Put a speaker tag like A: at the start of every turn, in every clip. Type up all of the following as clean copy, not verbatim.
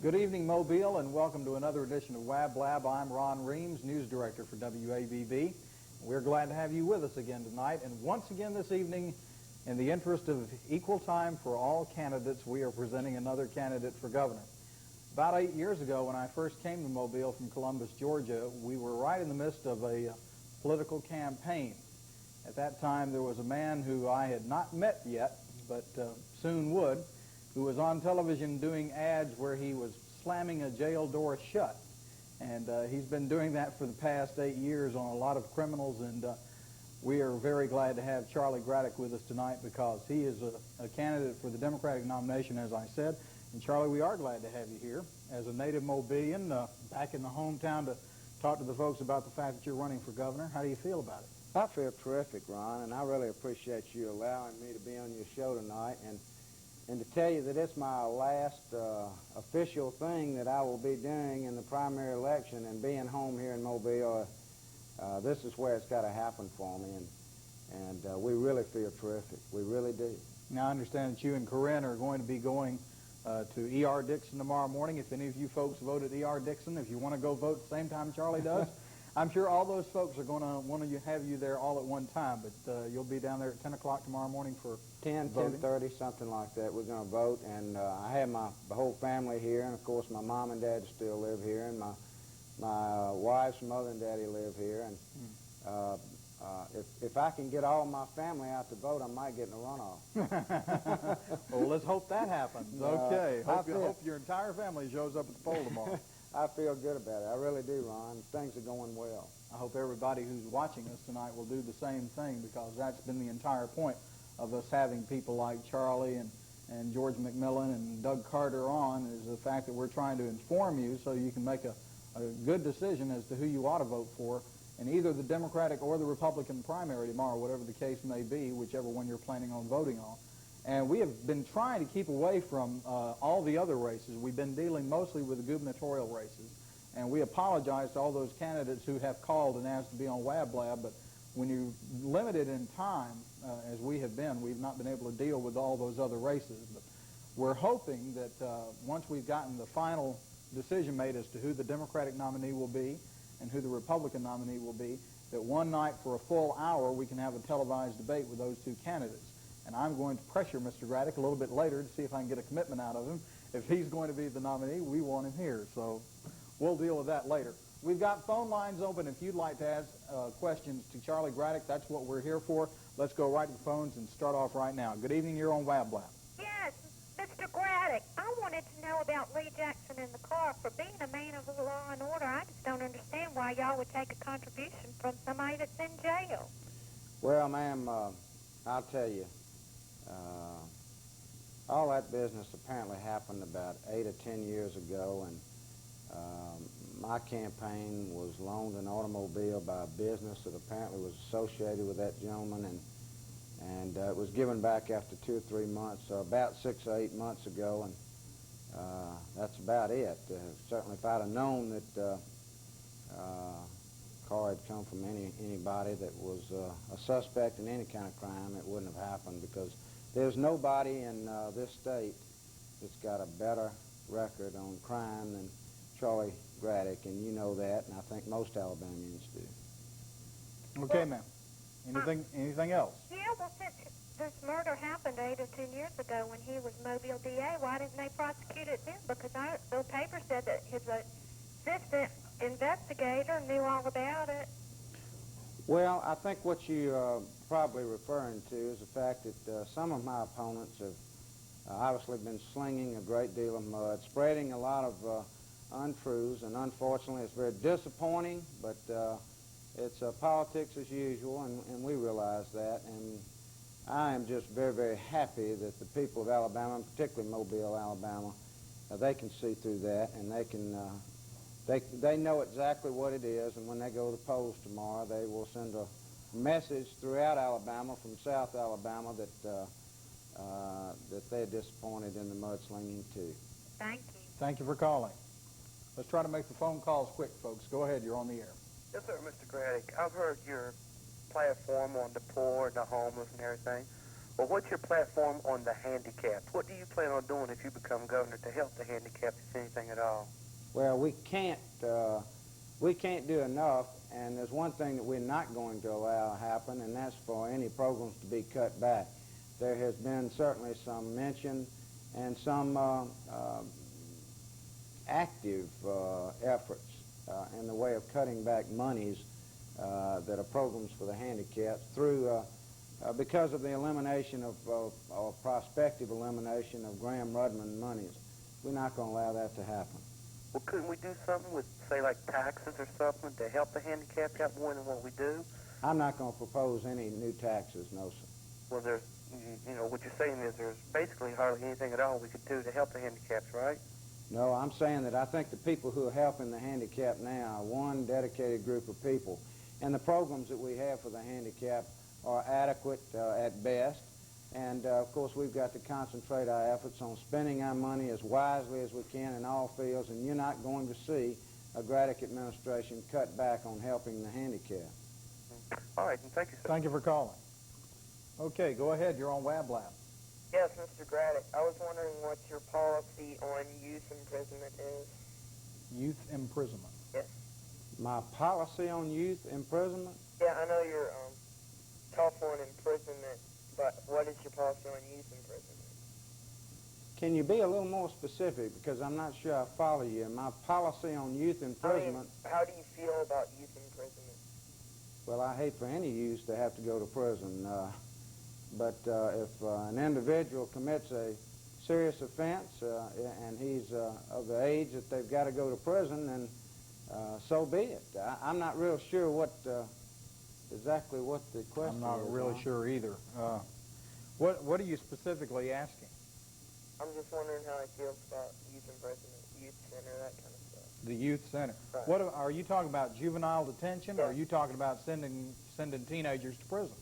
A: Good evening, Mobile, and welcome to another edition of WABB Blab. I'm Ron Reams, News Director for WABB. We're glad to have you with us again tonight, and once again this evening, in the interest of equal time for all candidates, we are presenting another candidate for governor. About 8 years ago, when I first came to Mobile from Columbus, Georgia, we were right in the midst of a political campaign. At that time, there was a man who I had not met yet, but soon would, who was on television doing ads where he was slamming a jail door shut. And he's been doing that for the past 8 years on a lot of criminals, and we are very glad to have Charlie Graddick with us tonight because he is a candidate for the Democratic nomination, as I said. And Charlie, we are glad to have you here as a native Mobilian, back in the hometown to talk to the folks about the fact that you're running for governor. How do you feel about it?
B: I feel terrific, Ron, and I really appreciate you allowing me to be on your show tonight. And to tell you that it's my last official thing that I will be doing in the primary election, and being home here in Mobile, this is where it's got to happen for me, and we really feel terrific. We really do.
A: Now, I understand that you and Corinne are going to be going to E.R. Dixon tomorrow morning. If any of you folks voted E.R. Dixon, if you want to go vote at the same time Charlie does, I'm sure all those folks are going to want to have you there all at one time, but you'll be down there at 10 o'clock tomorrow morning for
B: 10:30, something like that. We're going to vote, and I have the whole family here, and of course my mom and dad still live here, and my wife's mother and daddy live here, and if I can get all my family out to vote, I might get in a runoff.
A: Well, let's hope that happens. Okay. Hope your entire family shows up at the poll tomorrow.
B: I feel good about it. I really do, Ron. Things are going well.
A: I hope everybody who's watching us tonight will do the same thing, because that's been the entire point of us having people like Charlie and George McMillan and Doug Carter on, is the fact that we're trying to inform you so you can make a good decision as to who you ought to vote for in either the Democratic or the Republican primary tomorrow, whatever the case may be, whichever one you're planning on voting on. And we have been trying to keep away from all the other races. We've been dealing mostly with the gubernatorial races. And we apologize to all those candidates who have called and asked to be on WABB Blab, but when you're limited in time, as we have been, we've not been able to deal with all those other races. But we're hoping that once we've gotten the final decision made as to who the Democratic nominee will be and who the Republican nominee will be, that one night for a full hour we can have a televised debate with those two candidates. And I'm going to pressure Mr. Graddick a little bit later to see if I can get a commitment out of him. If he's going to be the nominee, we want him here. So we'll deal with that later. We've got phone lines open. If you'd like to ask questions to Charlie Graddick, that's what we're here for. Let's go right to the phones and start off right now. Good evening. You're on WABB Blab.
C: Yes, Mr. Graddick. I wanted to know about Lee Jackson in the car. For being a man of law and order, I just don't understand why y'all would take a contribution from somebody that's in jail.
B: Well, ma'am, I'll tell you, all that business apparently happened about 8 or 10 years ago, and my campaign was loaned an automobile by a business that apparently was associated with that gentleman, and it was given back after 2 or 3 months, so about 6 or 8 months ago, and that's about it. Certainly, if I'd have known that car had come from anybody that was a suspect in any kind of crime, it wouldn't have happened, because there's nobody in this state that's got a better record on crime than Charlie Graddick, and you know that, and I think most Alabamians do.
A: Okay, ma'am. Anything else?
C: Yeah, well, since this murder happened 8 or 10 years ago when he was Mobile DA, why didn't they prosecute it then? Because the paper said that his assistant investigator knew all about it.
B: Well, I think what you're probably referring to is the fact that some of my opponents have obviously been slinging a great deal of mud, spreading a lot of untruths, and unfortunately it's very disappointing, but it's politics as usual, and we realize that, and I am just very, very happy that the people of Alabama, and particularly Mobile, Alabama, they can see through that, and they can they know exactly what it is, and when they go to the polls tomorrow, they will send a message throughout Alabama, from South Alabama, that that they're disappointed in the mudslinging too.
C: Thank you.
A: Thank you for calling. Let's try to make the phone calls quick, folks. Go ahead. You're on the air.
D: Yes, sir, Mr. Graddick. I've heard your platform on the poor, the homeless, and everything. Well, what's your platform on the handicapped? What do you plan on doing if you become governor to help the handicapped, if anything at all?
B: Well, we can't do enough, and there's one thing that we're not going to allow happen, and that's for any programs to be cut back. There has been certainly some mention and some active efforts in the way of cutting back monies that are programs for the handicapped through because of the elimination of or prospective elimination of Graham-Rudman monies. We're not going to allow that to happen.
D: Well, couldn't we do something with, say, like taxes or something to help the handicapped out more than what we do?
B: I'm not going to propose any new taxes, no, sir.
D: Well, there's, you know, what you're saying is there's basically hardly anything at all we could do to help the handicapped, right?
B: No, I'm saying that I think the people who are helping the handicapped now are one dedicated group of people, and the programs that we have for the handicapped are adequate at best. And, of course, we've got to concentrate our efforts on spending our money as wisely as we can in all fields, and you're not going to see a Graddick administration cut back on helping the handicapped.
D: All right, and thank you, sir.
A: Thank you for calling. Okay, go ahead. You're on WABB Blab.
E: Yes, Mr. Graddick. I was wondering what your policy on youth imprisonment is.
A: Youth imprisonment.
E: Yes.
B: My policy on youth imprisonment?
E: Yeah, I know you're tough on imprisonment, but what is your policy on youth imprisonment?
B: Can you be a little more specific, because I'm not sure I follow you? My policy on youth imprisonment...
E: I mean, how do you feel about youth imprisonment?
B: Well, I hate for any youth to have to go to prison. But if an individual commits a serious offense and he's of the age that they've got to go to prison, then so be it. I'm not real sure what exactly what the question is.
A: I'm not really sure either. What are you specifically asking?
E: I'm just wondering how he feels about youth imprisonment, youth center, that kind of stuff.
A: The youth center.
E: Right.
A: What are you talking about? Juvenile detention, or
E: Yeah.
A: are you talking about sending teenagers to prison?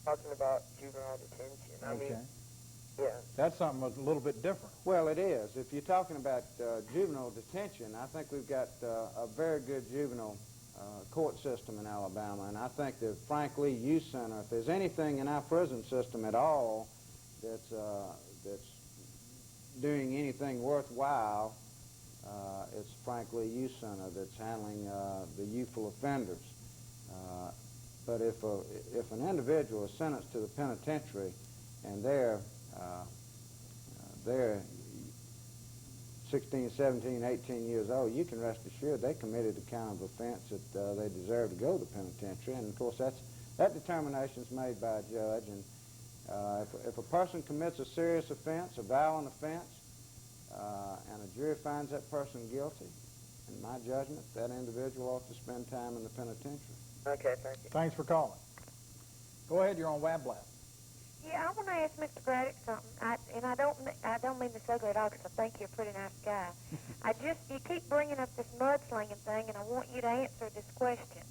E: Talking about juvenile detention. I
A: Okay.
E: mean, yeah.
A: That's something a little bit different.
B: Well, it is. If you're talking about juvenile detention, I think we've got a very good juvenile court system in Alabama, and I think that Frank Lee Youth Center, if there's anything in our prison system at all that's doing anything worthwhile, it's Frank Lee Youth Center that's handling the youthful offenders. But if an individual is sentenced to the penitentiary and they're 16, 17, 18 years old, you can rest assured they committed the kind of offense that they deserve to go to the penitentiary. And, of course, that determination is made by a judge. And if a person commits a serious offense, a violent offense, and a jury finds that person guilty, in my judgment, that individual ought to spend time in the penitentiary.
E: Okay, thank you.
A: Thanks for calling. Go ahead. You're on WABB Blab.
C: Yeah, I want to ask Mr. Graddick something, and I don't mean this ugly at all, because I think you're a pretty nice guy. You keep bringing up this mudslinging thing, and I want you to answer this question.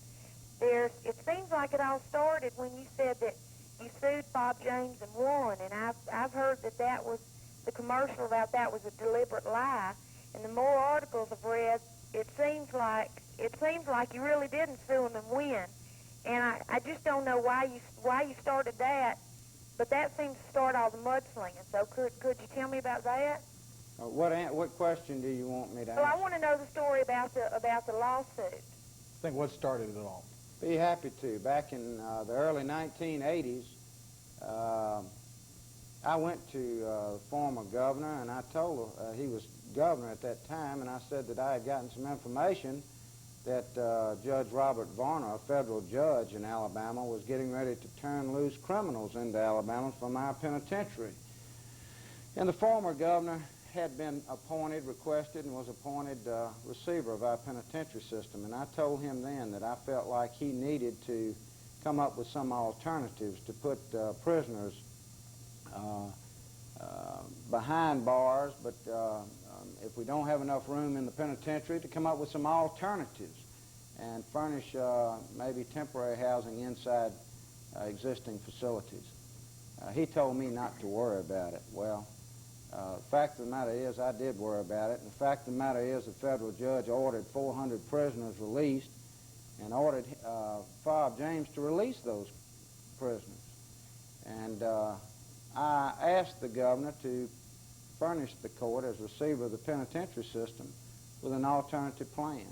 C: It seems like it all started when you said that you sued Bob James and won, and I've heard that was the commercial about that was a deliberate lie. And the more articles I've read, it seems like you really didn't sue him and win. And I just don't know why you started that. But that seems to start all the mudslinging. So could you tell me about that?
B: What question do you want me to answer?
C: Well, I want to know the story about the lawsuit.
A: I think what started it all.
B: Be happy to. Back in the early 1980s, I went to the former governor, and I told her, he was governor at that time, and I said that I had gotten some information that Judge Robert Varner, a federal judge in Alabama, was getting ready to turn loose criminals into Alabama from our penitentiary. And the former governor had been requested, and was appointed receiver of our penitentiary system. And I told him then that I felt like he needed to come up with some alternatives to put prisoners behind bars, but if we don't have enough room in the penitentiary, to come up with some alternatives and furnish maybe temporary housing inside existing facilities. He told me not to worry about it. Well, the fact of the matter is I did worry about it, and the fact of the matter is the federal judge ordered 400 prisoners released and ordered Bob James to release those prisoners. And I asked the governor to furnish the court as receiver of the penitentiary system with an alternative plan.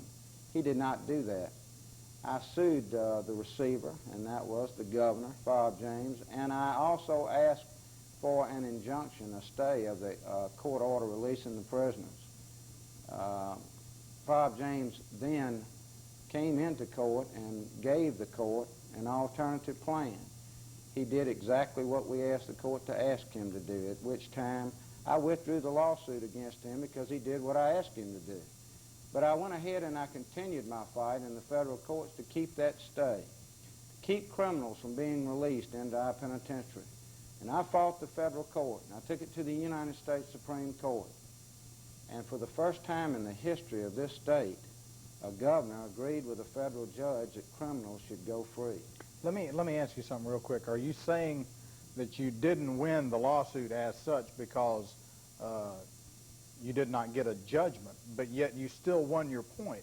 B: He did not do that. I sued the receiver, and that was the governor, Bob James, and I also asked for an injunction, a stay of the court order releasing the prisoners. Bob James then came into court and gave the court an alternative plan. He did exactly what we asked the court to ask him to do, at which time I withdrew the lawsuit against him because he did what I asked him to do. But I went ahead and I continued my fight in the federal courts to keep that stay, to keep criminals from being released into our penitentiary. And I fought the federal court, and I took it to the United States Supreme Court. And for the first time in the history of this state, a governor agreed with a federal judge that criminals should go free.
A: Let me ask you something real quick. Are you saying that you didn't win the lawsuit as such because you did not get a judgment, but yet you still won your point?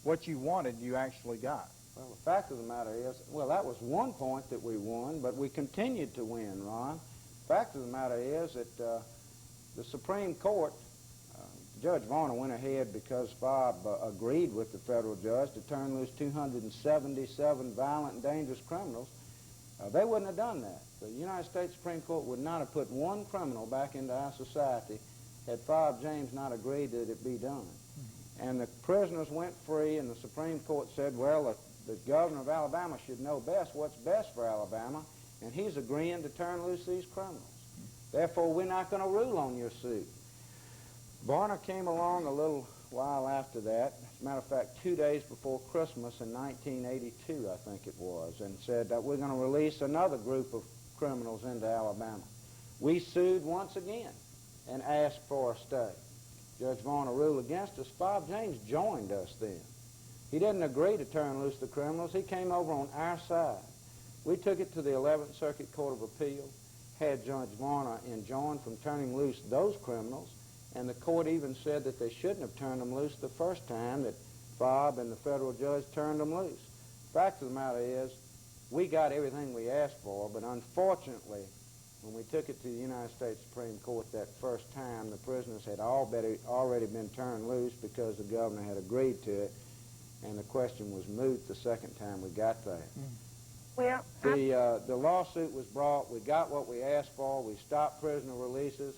A: What you wanted, you actually got.
B: Well, the fact of the matter is, well, that was one point that we won, but we continued to win, Ron. The fact of the matter is that the Supreme Court, Judge Varner went ahead because Bob agreed with the federal judge to turn loose 277 violent and dangerous criminals. They wouldn't have done that. The United States Supreme Court would not have put one criminal back into our society had Bob James not agreed that it be done. And the prisoners went free, and the Supreme Court said, well, the governor of Alabama should know best what's best for Alabama, and he's agreeing to turn loose these criminals. Therefore, we're not going to rule on your suit. Varner came along a little while after that, as a matter of fact, 2 days before Christmas in 1982, I think it was, and said that we're going to release another group of criminals into Alabama. We sued once again and asked for a stay. Judge Varner ruled against us. Bob James joined us then. He didn't agree to turn loose the criminals. He came over on our side. We took it to the 11th Circuit Court of Appeal, had Judge Varner enjoined from turning loose those criminals, and the court even said that they shouldn't have turned them loose the first time that Bob and the federal judge turned them loose. The fact of the matter is, we got everything we asked for, but unfortunately, when we took it to the United States Supreme Court that first time, the prisoners had already been turned loose because the governor had agreed to it, and the question was moot the second time we got there.
C: Well,
B: The lawsuit was brought. We got what we asked for. We stopped prisoner releases.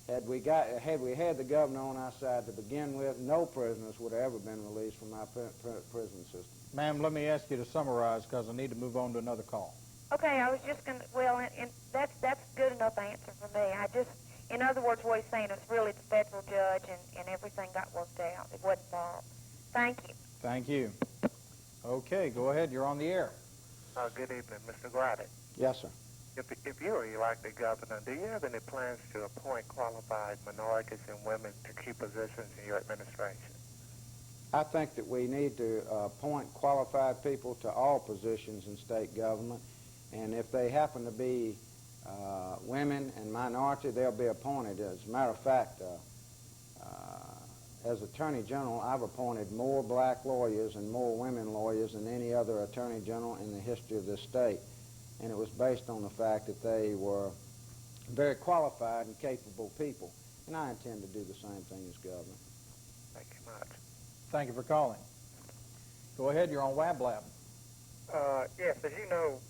B: Had we had the governor on our side to begin with, no prisoners would have ever been released from our prison system.
A: Ma'am, let me ask you to summarize because I need to move on to another call.
C: okay, I was just going to, well, and that's good enough answer for me. In other words, what he's saying is really the federal judge and everything got worked out. It wasn't Bob. Thank you.
A: Thank you. Okay, go ahead. You're on the air.
D: Good evening, Mr. Graddick.
B: Yes, sir.
D: If you are elected governor, do you have any plans to appoint qualified minorities and women to key positions in your administration?
B: I think that we need to appoint qualified people to all positions in state government, and if they happen to be women and minority, they'll be appointed. As a matter of fact, as Attorney General, I've appointed more black lawyers and more women lawyers than any other Attorney General in the history of this state. And it was based on the fact that they were very qualified and capable people. And I intend to do the same thing as governor.
D: Thank you much.
A: Thank you for calling. Go ahead. You're on WABB Blab.
E: Yes, as you know,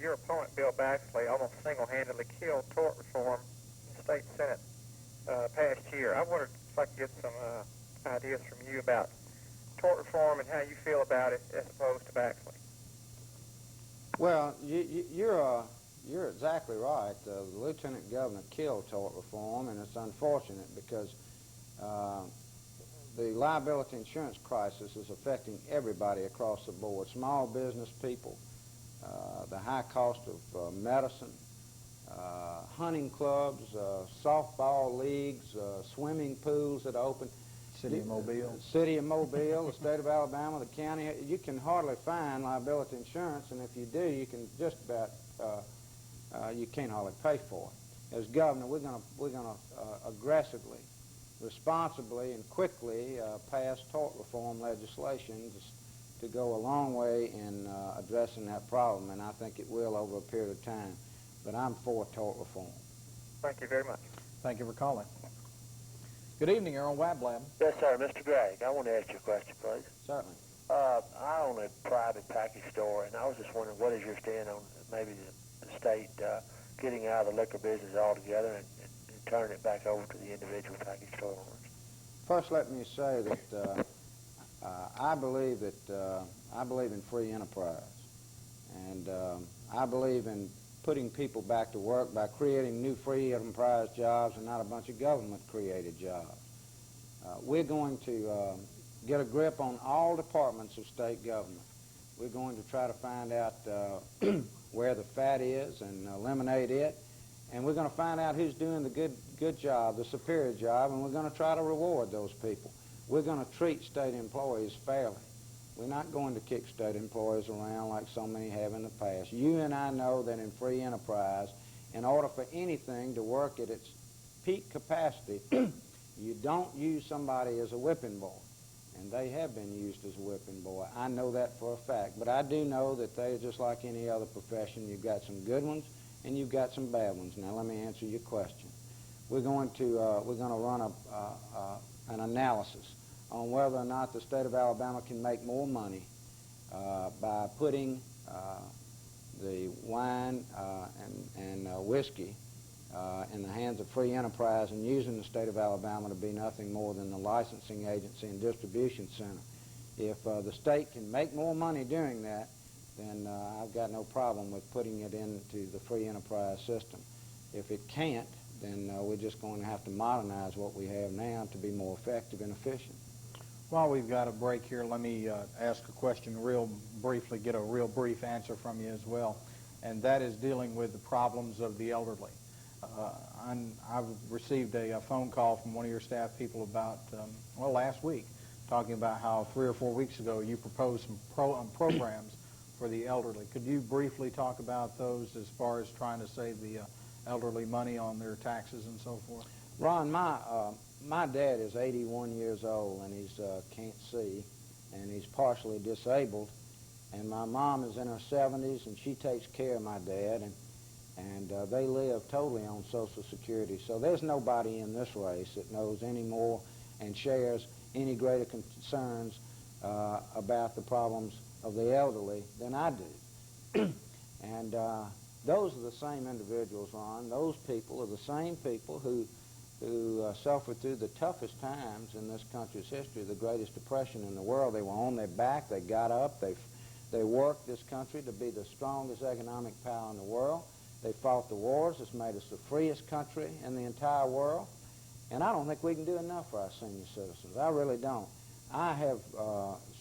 E: your opponent, Bill Baxley, almost single-handedly killed tort reform in the state Senate past year. I wondered if I could get some ideas from you about tort reform and how you feel about it as opposed to Baxley.
B: Well, you're exactly right. The lieutenant governor killed tort reform, and it's unfortunate because the liability insurance crisis is affecting everybody across the board. Small business people, the high cost of medicine, hunting clubs, softball leagues, swimming pools that open.
A: City of Mobile.
B: City of Mobile, the state of Alabama, the county. You can hardly find liability insurance, and if you do, you can just about, you can't hardly pay for it. As governor, we're going to aggressively, responsibly, and quickly pass tort reform legislation to go a long way in addressing that problem, and I think it will over a period of time. But I'm for tort reform.
E: Thank you very much.
A: Thank you for calling. Good evening. You're on WABB Blab.
F: Yes, sir. Mr. Graddick, I want to ask you a question, please.
B: Certainly.
F: I own a private package store, and I was just wondering, what is your stand on maybe the state getting out of the liquor business altogether and turning it back over to the individual package store owners?
B: First, let me say that I believe in free enterprise, and I believe in putting people back to work by creating new free enterprise jobs and not a bunch of government-created jobs. We're going to get a grip on all departments of state government. We're going to try to find out where the fat is and eliminate it, and we're going to find out who's doing the good job, the superior job, and we're going to try to reward those people. We're going to treat state employees fairly. We're not going to kick state employees around like so many have in the past. You and I know that in free enterprise, in order for anything to work at its peak capacity, you don't use somebody as a whipping boy. And they have been used as a whipping boy. I know that for a fact. But I do know that they're just like any other profession. You've got some good ones and you've got some bad ones. Now let me answer your question. We're going to run an analysis on whether or not the state of Alabama can make more money by putting the wine and whiskey in the hands of free enterprise and using the state of Alabama to be nothing more than the licensing agency and distribution center. If the state can make more money doing that, then I've got no problem with putting it into the free enterprise system. If it can't, then we're just going to have to modernize what we have now to be more effective and efficient.
A: While we've got a break here, let me ask a question real briefly, get a real brief answer from you as well, and that is dealing with the problems of the elderly. I've received a phone call from one of your staff people about, well, last week, talking about how 3 or 4 weeks ago you proposed some programs for the elderly. Could you briefly talk about those as far as trying to save the elderly money on their taxes and so forth?
B: Ron, my dad is 81 years old, and he can't see, and he's partially disabled, and my mom is in her 70s, and she takes care of my dad, and they live totally on Social Security. So there's nobody in this race that knows any more and shares any greater concerns about the problems of the elderly than I do. And those are the same individuals, Ron. Those people are the same people who suffered through the toughest times in this country's history, the greatest depression in the world. They were on their back, they got up, they worked this country to be the strongest economic power in the world. They fought the wars. It's made us the freest country in the entire world. And I don't think we can do enough for our senior citizens. I really don't. I have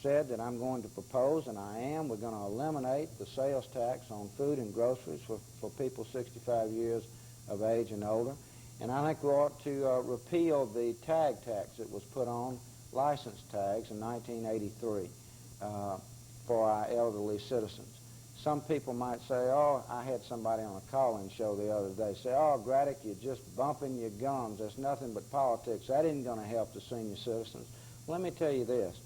B: said that I'm going to propose, and I am, we're going to eliminate the sales tax on food and groceries for people 65 years of age and older. And I think we ought to repeal the tag tax that was put on license tags in 1983 for our elderly citizens. Some people might say, oh, I had somebody on a call-in show the other day say, oh, Graddick, you're just bumping your gums. There's nothing but politics. That isn't going to help the senior citizens. Let me tell you this.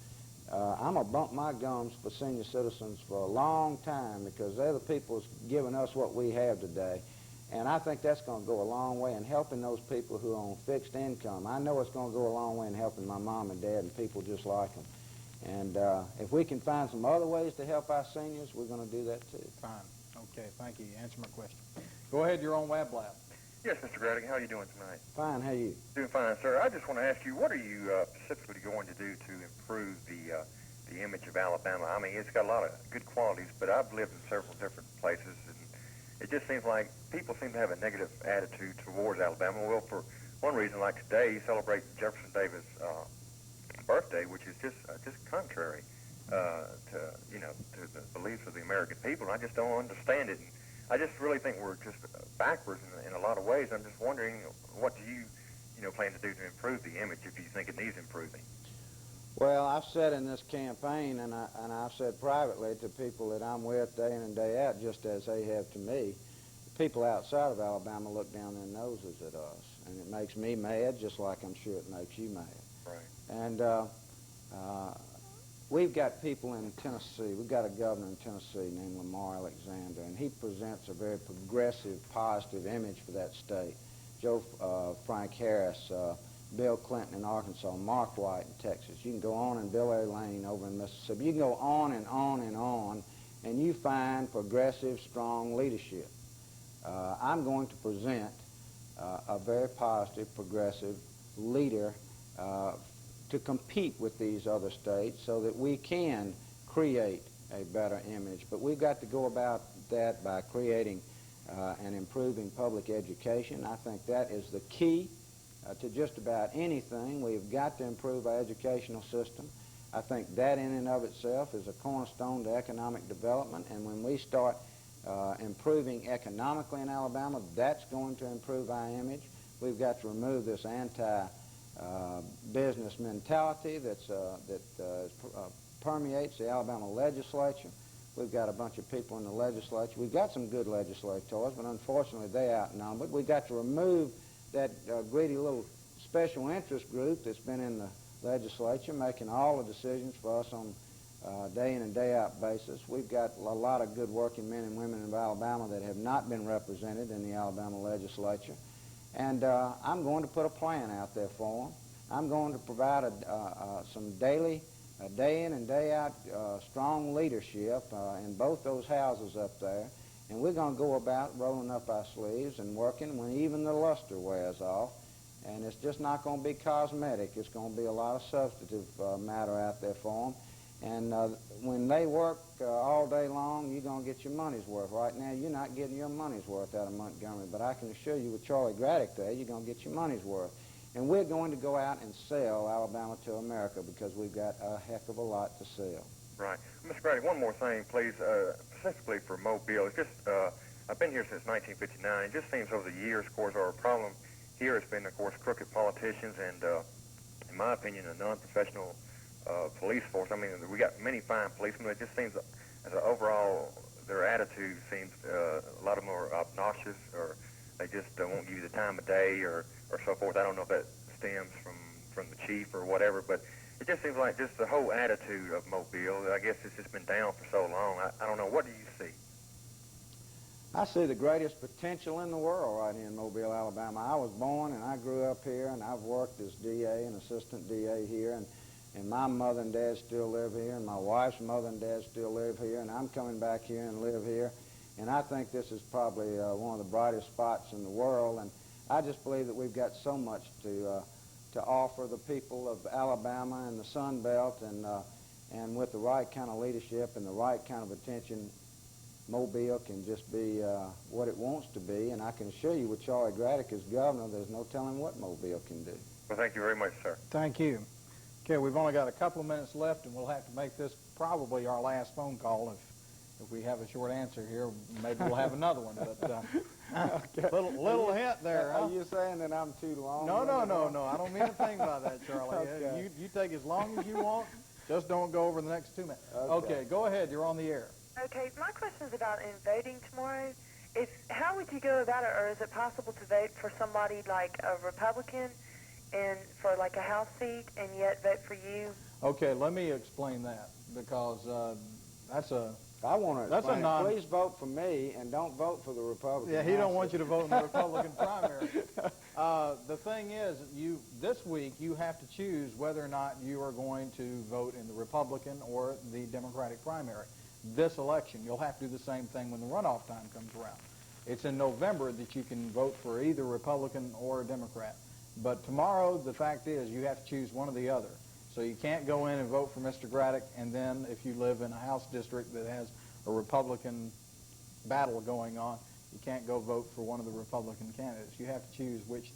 B: I'm going to bump my gums for senior citizens for a long time because they're the people who's giving us what we have today. And I think that's going to go a long way in helping those people who are on fixed income. I know it's going to go a long way in helping my mom and dad and people just like them. And if we can find some other ways to help our seniors, we're going to do that too.
A: Fine. Okay, thank you. You answered my question. Go ahead, you're on WABB Blab.
D: Yes, Mr. Graddick, how are you doing tonight?
B: Fine, how are you?
D: Doing fine, sir. I just want to ask you, what are you specifically going to do to improve the image of Alabama? I mean, it's got a lot of good qualities, but I've lived in several different places, and it just seems like people seem to have a negative attitude towards Alabama. Well, for one reason, like today, you celebrate Jefferson Davis' birthday, which is just contrary to the beliefs of the American people, and I just don't understand it. And I just really think we're just backwards in a lot of ways. I'm just wondering, what do you plan to do to improve the image if you think it needs improving?
B: Well, I've said in this campaign, and I've said privately to people that I'm with day in and day out, just as they have to me, people outside of Alabama look down their noses at us, and it makes me mad, just like I'm sure it makes you mad.
D: Right.
B: And we've got people in Tennessee. We've got a governor in Tennessee named Lamar Alexander, and he presents a very progressive, positive image for that state. Frank Harris, Bill Clinton in Arkansas, Mark White in Texas. You can go on, and Bill A. Lane over in Mississippi. You can go on and on and on, and you find progressive, strong leadership. I'm going to present a very positive, progressive leader to compete with these other states so that we can create a better image. But we've got to go about that by creating and improving public education. I think that is the key to just about anything. We've got to improve our educational system. I think that in and of itself is a cornerstone to economic development, and when we start improving economically in Alabama, that's going to improve our image. We've got to remove this anti-business mentality that permeates the Alabama legislature. We've got a bunch of people in the legislature. We've got some good legislators, but unfortunately they outnumbered. We've got to remove that greedy little special interest group that's been in the legislature making all the decisions for us on day in and day out basis. We've got a lot of good working men and women of Alabama that have not been represented in the Alabama legislature. And I'm going to put a plan out there for them. I'm going to provide some daily, day in and day out strong leadership in both those houses up there. And we're going to go about rolling up our sleeves and working when even the luster wears off. And it's just not going to be cosmetic. It's going to be a lot of substantive matter out there for them. And when they work all day long, you're going to get your money's worth. Right now, you're not getting your money's worth out of Montgomery, but I can assure you with Charlie Graddick there, you're going to get your money's worth. And we're going to go out and sell Alabama to America because we've got a heck of a lot to sell.
D: Right. Mr. Graddick, one more thing, please, specifically for Mobile. It's just, I've been here since 1959. It just seems over the years, of course, our problem here has been, of course, crooked politicians and, in my opinion, a non-professional police force. I mean, we got many fine policemen, but it just seems as an overall, their attitude seems a lot of them are obnoxious, or they just won't give you the time of day, or so forth. I don't know if that stems from the chief or whatever, but it just seems like just the whole attitude of Mobile, I guess it's just been down for so long. I don't know. What do you see?
B: I see the greatest potential in the world right here in Mobile, Alabama. I was born and I grew up here, and I've worked as DA and assistant DA here, and my mother and dad still live here, and my wife's mother and dad still live here, and I'm coming back here and live here. And I think this is probably one of the brightest spots in the world, and I just believe that we've got so much to offer the people of Alabama and the Sun Belt, and with the right kind of leadership and the right kind of attention, Mobile can just be what it wants to be. And I can assure you with Charlie Graddick as governor, there's no telling what Mobile can do.
D: Well, thank you very much, sir.
A: Thank you. Okay, we've only got a couple of minutes left, and we'll have to make this probably our last phone call. If we have a short answer here, maybe we'll have another one. But
B: Okay.
A: little hint there. Huh?
B: Are you saying that I'm too long?
A: No. I don't mean a thing by that, Charlie.
B: Okay.
A: You take as long as you want. Just don't go over the next 2 minutes. Okay, go ahead. You're on the air.
G: Okay, my question is about in voting tomorrow. How would you go about it, or is it possible to vote for somebody like a Republican and for like a House seat and yet vote for you?
A: Okay, let me explain that, because that's a...
B: I want to explain
A: a
B: please vote for me and don't vote for the Republican.
A: Yeah, he don't want you to vote in the Republican primary. The thing is, this week you have to choose whether or not you are going to vote in the Republican or the Democratic primary. This election, you'll have to do the same thing when the runoff time comes around. It's in November that you can vote for either Republican or Democrat. But tomorrow, the fact is, you have to choose one or the other. So you can't go in and vote for Mr. Graddick, and then if you live in a House district that has a Republican battle going on, you can't go vote for one of the Republican candidates. You have to choose which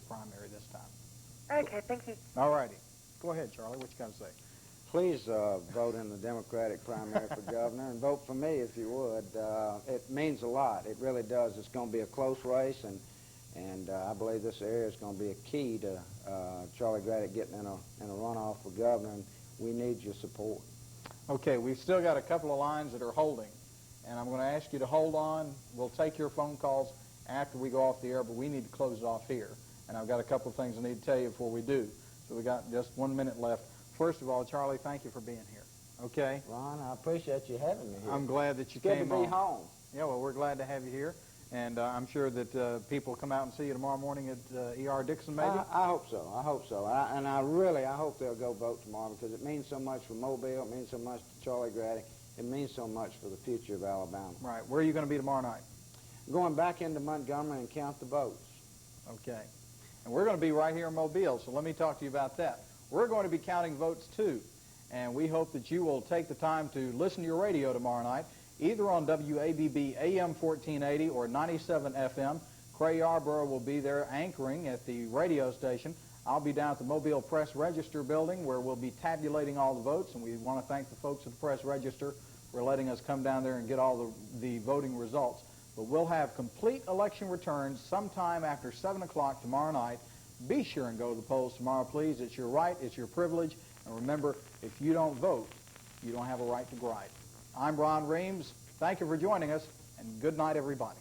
A: primary this time.
G: Okay, thank you.
A: All righty. Go ahead, Charlie. What you got to say?
B: Please vote in the Democratic primary for governor, and vote for me if you would. It means a lot. It really does. It's going to be a close race, and I believe this area is going to be a key to Charlie Graddick getting in a runoff for governor, and we need your support.
A: Okay, we've still got a couple of lines that are holding, and I'm going to ask you to hold on. We'll take your phone calls after we go off the air, but we need to close it off here. And I've got a couple of things I need to tell you before we do. So we got just 1 minute left. First of all, Charlie, thank you for being here. Okay?
B: Ron, I appreciate you having me here.
A: I'm glad that you
B: Good
A: came
B: to be home.
A: Yeah, well, we're glad to have you here. And I'm sure that people come out and see you tomorrow morning at E.R. Dixon, maybe?
B: I hope so. I hope so. I hope they'll go vote tomorrow because it means so much for Mobile. It means so much to Charlie Graddick. It means so much for the future of Alabama.
A: Right. Where are you going to be tomorrow night?
B: Going back into Montgomery and count the votes.
A: Okay. And we're going to be right here in Mobile, so let me talk to you about that. We're going to be counting votes, too. And we hope that you will take the time to listen to your radio tomorrow night, either on WABB AM 1480 or 97 FM. Cray Yarborough will be there anchoring at the radio station. I'll be down at the Mobile Press Register building where we'll be tabulating all the votes, and we want to thank the folks at the Press Register for letting us come down there and get all the voting results. But we'll have complete election returns sometime after 7 o'clock tomorrow night. Be sure and go to the polls tomorrow, please. It's your right, it's your privilege, and remember, if you don't vote, you don't have a right to gripe. I'm Ron Reams. Thank you for joining us, and good night, everybody.